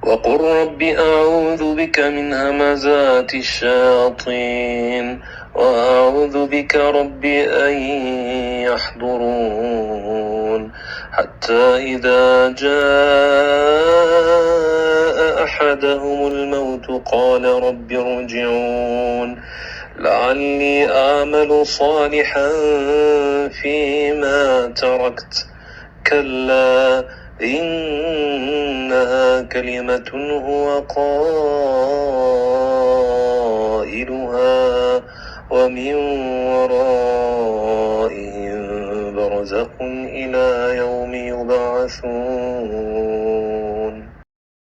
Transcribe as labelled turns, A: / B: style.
A: وقل رب أعوذ بك من همزات الشياطين وأعوذ بك رب أن يحضرون حتى إذا جاء أحدهم الموت قال رب ارجعون لعلي أعمل صالحا فيما تركت كلا إنها كلمة هو قائلها ومن ورائهم برزخ إلى